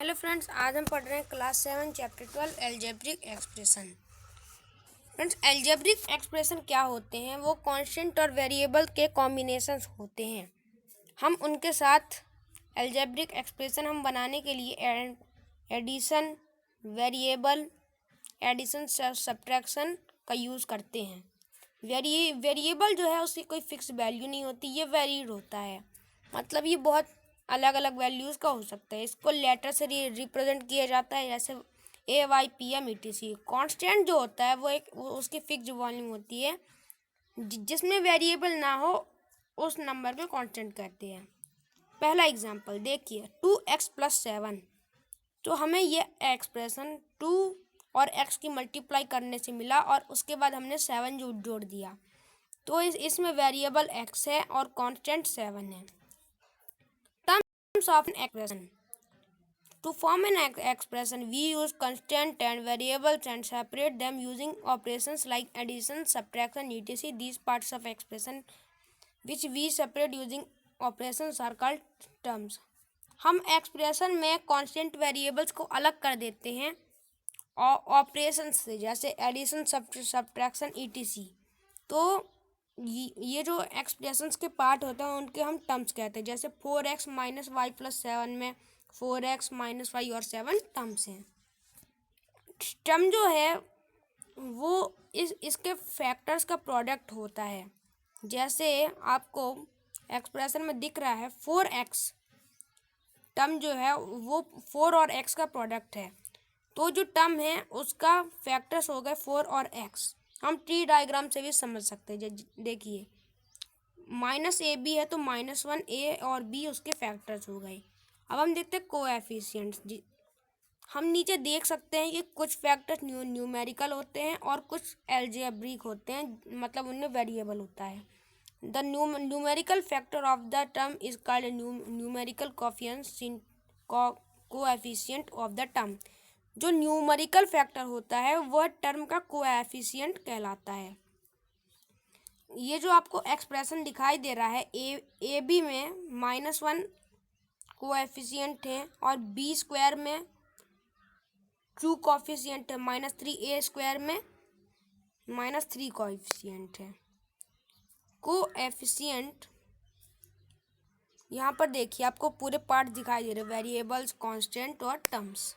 Hello friends, आज हम पढ़ रहे हैं class 7 chapter 12 algebraic expression. Friends, algebraic expression क्या होते हैं? वो कांस्टेंट और वेरिएबल के कॉम्बिनेशंस होते हैं। हम उनके साथ एल्जेब्रिक एक्सप्रेशन हम बनाने के लिए एडिशन, वेरिएबल एडिशन, सब्ट्रैक्शन का यूज़ करते हैं। वेरिएबल जो है उसकी कोई फिक्स वैल्यू नहीं होती, ये वेरीड होता है। मतलब ये बहुत अलग अलग वैल्यूज़ का हो सकता है। इसको लेटर से रिप्रेजेंट किया जाता है, जैसे AYPM ETC। कांस्टेंट जो होता है वो उसकी फिक्स वॉल्यूम होती है, जिसमें वेरिएबल ना हो उस नंबर को कांस्टेंट कहते हैं। पहला एग्जांपल देखिए, 2x + 7। तो हमें ये एक्सप्रेशन 2 और x की मल्टीप्लाई करने से मिला और उसके बाद हमने 7 जोड़ दिया। तो इसमें वेरिएबल x है और कांस्टेंट 7 है। Terms of an expression. To form an expression, we use constant and variables and separate them using operations like addition, subtraction, etc. These parts of expression which we separate using operations are called terms. हम expression में constant variables को अलग कर देते हैं operation से, जैसे addition, subtraction, ETC। तो ये जो एक्सप्रेशंस के पार्ट होते हैं उनके हम टर्म्स कहते हैं। जैसे 4x - y + 7 में 4x - y और 7 टर्म्स हैं। टर्म जो है वो इसके फैक्टर्स का प्रोडक्ट होता है। जैसे आपको एक्सप्रेशन में दिख रहा है 4x टर्म जो है वो 4 और x का प्रोडक्ट है। तो जो टर्म है उसका फैक्टर्स हो गए 4 और x। हम ट्री डायग्राम से भी समझ सकते हैं। देखिए, -AB है तो -1 A और B उसके फैक्टर्स हो गए। अब हम देखते हैं कोएफिशिएंट्स। हम नीचे देख सकते हैं कि कुछ फैक्टर्स न्यूमेरिकल होते हैं और कुछ एल्जेब्रिक होते हैं, मतलब उनमें वेरिएबल होता है। The numerical factor of the term is called numerical coefficient of the term. जो न्यूमेरिकल फैक्टर होता है वह टर्म का कोएफिशिएंट कहलाता है। ये जो आपको एक्सप्रेशन दिखाई दे रहा है, AB में -1 कोएफिशिएंट है और B² में 2 कोएफिशिएंट है, -3A² में -3 कोएफिशिएंट है। कोएफिशिएंट यहाँ पर देखिए आपको पूरे पार्ट दिखाई दे रहे हैं, वेरिएबल्स, कांस्टेंट और टर्म्स।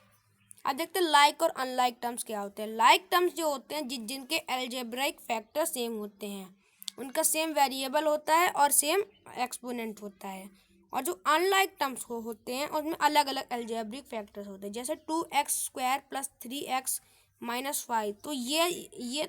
अब देखते हैं लाइक और अनलाइक टर्म्स क्या होते हैं। लाइक टर्म्स जो होते हैं जिनके एल्जेब्राइक फैक्टर सेम होते हैं, उनका सेम वेरिएबल होता है और सेम एक्सपोनेंट होता है। और जो अनलाइक टर्म्स होते हैं उसमें अलग अलग एल्जेब्रिक फैक्टर्स होते हैं, जैसे 2x² + 3x - 5। तो ये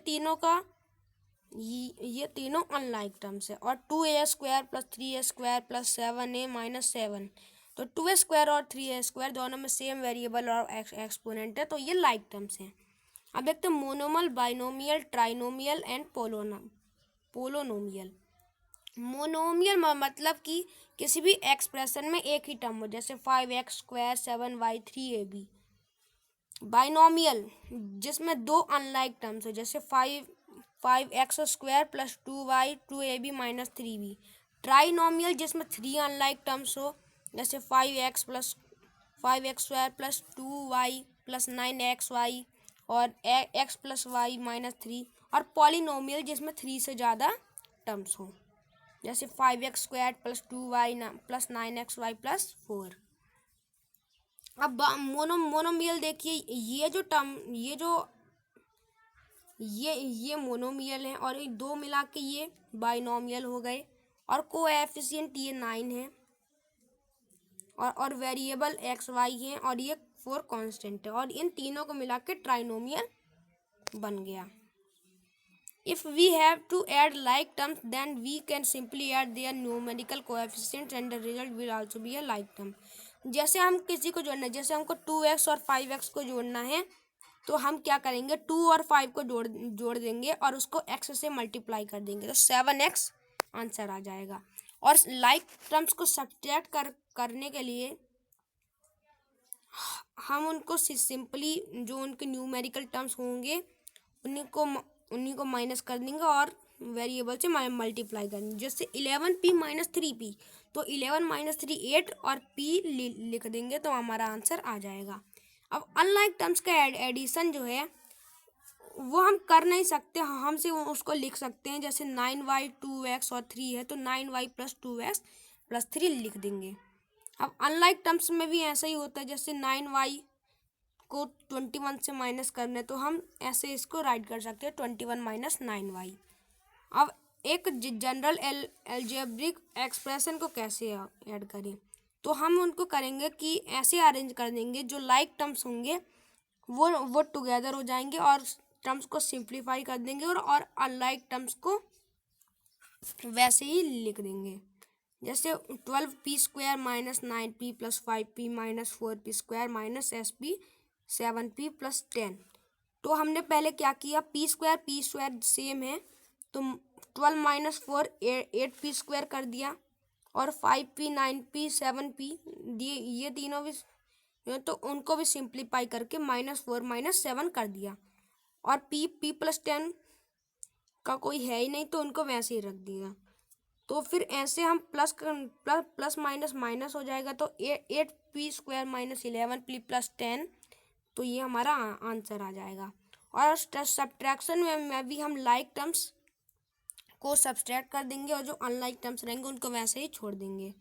तीनों अनलाइक टर्म्स है। और 2a² + 3a² + 7a - 7। तो 2a² और 3a² दोनों में सेम वेरिएबल और एक्सपोनेंट है, तो ये लाइक टर्म्स हैं। अब देखते हैं monomial, binomial, trinomial and polynomial. Monomial मतलब कि किसी भी एक्सप्रेशन में एक ही टर्म हो, जैसे 5x², 7y, 3ab। बाइनोमियल जिसमें दो अनलाइक टर्म्स हो, जैसे 5x² + 2y, 2ab - 3b। Trinomial जिसमें 3 अनलाइक टर्म्स हो, जैसे 5x² + 2y + 9xy और x + y - 3। और पॉलिनोमियल जिसमें 3 से ज़्यादा टर्म्स हो, जैसे 5x² + 2y + 9xy + 4। अब मोनोमियल देखिए, ये मोनोमियल है और ये दो मिला के ये बाइनोमियल हो गए। और कोएफिशिएंट ये 9 है और वेरिएबल XY है और ये 4 कांस्टेंट है, और इन तीनों को मिला के ट्राइनोमियल बन गया। If we have to add like terms, then we can simply add their numerical coefficients and the result will also be a like term. जैसे हम किसी को जोड़ना है, जैसे हमको 2x और 5x को जोड़ना है, तो हम क्या करेंगे, 2 और 5 को जोड़ देंगे और उसको x से मल्टीप्लाई कर देंगे, तो 7x आंसर आ जाएगा। और लाइक टर्म्स को सब्ट्रैक्ट करने के लिए हम उनको सिंपली जो उनके न्यूमेरिकल टर्म्स होंगे उन्हीं को माइनस कर देंगे और वेरिएबल से मल्टीप्लाई कर देंगे। जैसे 11p - 3p, तो 11 माइनस 3 8 और p लिख देंगे तो हमारा आंसर आ जाएगा। अब अनलाइक टर्म्स का एडिशन जो है वो हम कर नहीं सकते, हम से उसको लिख सकते हैं। जैसे 9y 2x और 3 है तो 9y प्लस 2x प्लस 3 लिख देंगे। अब अनलाइक टर्म्स में भी ऐसा ही होता है, जैसे 9y को 21 से माइनस करने तो हम ऐसे इसको राइट कर सकते हैं 21 माइनस 9y। अब एक जनरल एल्जेब्रिक एक्सप्रेशन को कैसे ऐड करें, तो हम उनको करेंगे कि ऐसे अरेंज कर देंगे, जो लाइक टर्म्स होंगे वो टुगेदर हो जाएंगे और टर्म्स को सिंप्लीफाई कर देंगे और अनलाइक टर्म्स को वैसे ही लिख देंगे। जैसे 12p square minus 9p plus 5p minus 4p square minus sp 7p plus 10। तो हमने पहले क्या किया, p स्क्वायर सेम है तो 12 माइनस 4 8p स्क्वायर कर दिया और 5p 9p 7p दिए, ये तीनों भी तो उनको भी सिंप्लीफाई करके -4 -7 कर दिया। और p प्लस 10 का कोई है ही नहीं तो उनको वैसे ही रख दिया। तो फिर ऐसे हम प्लस माइनस माइनस हो जाएगा तो 8p square minus 11p plus 10, तो ये हमारा आंसर आ जाएगा। और सब्ट्रैक्शन में भी हम लाइक टर्म्स को सब्सट्रैक्ट कर देंगे और जो अनलाइक टर्म्स रहेंगे उनको वैसे ही छोड़ देंगे।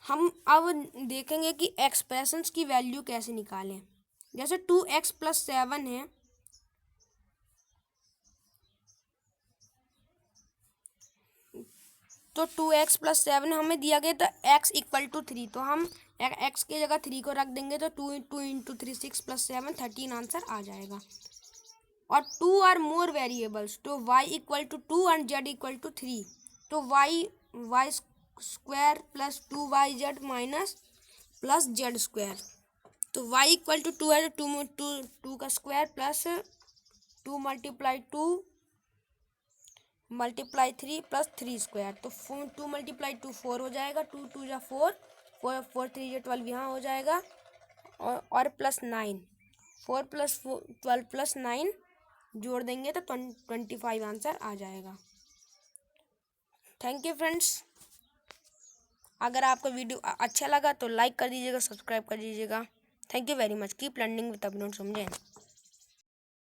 हम अब देखेंगे कि एक्सप्रेशंस की वैल्यू कैसे निकालें। जैसे 2x प्लस 7 है तो 2x प्लस 7 हमें दिया गया तो x इक्वल टू 3, तो हम x की जगह 3 को रख देंगे तो 2 इंटू 3 6 प्लस 7 13 आंसर आ जाएगा। और 2 आर मोर वेरिएबल्स तो y equal to 2 and z equal to 3, तो y square plus 2yz minus plus z square, तो y इक्वल टू 2 है तो 2 का square plus 2 multiply 2 multiply 3 plus 3 square, तो 2 मल्टीप्लाई 2 4 हो जाएगा, 2 2 जा 4 4 3 जा 12 यहाँ हो जाएगा और प्लस 9 4 प्लस 12 प्लस 9 जोड़ देंगे तो 25 आंसर आ जाएगा। थैंक यू फ्रेंड्स, अगर आपको वीडियो अच्छा लगा तो लाइक कर दीजिएगा, सब्सक्राइब कर दीजिएगा। Thank you very much, keep learning with Abhinav समझें।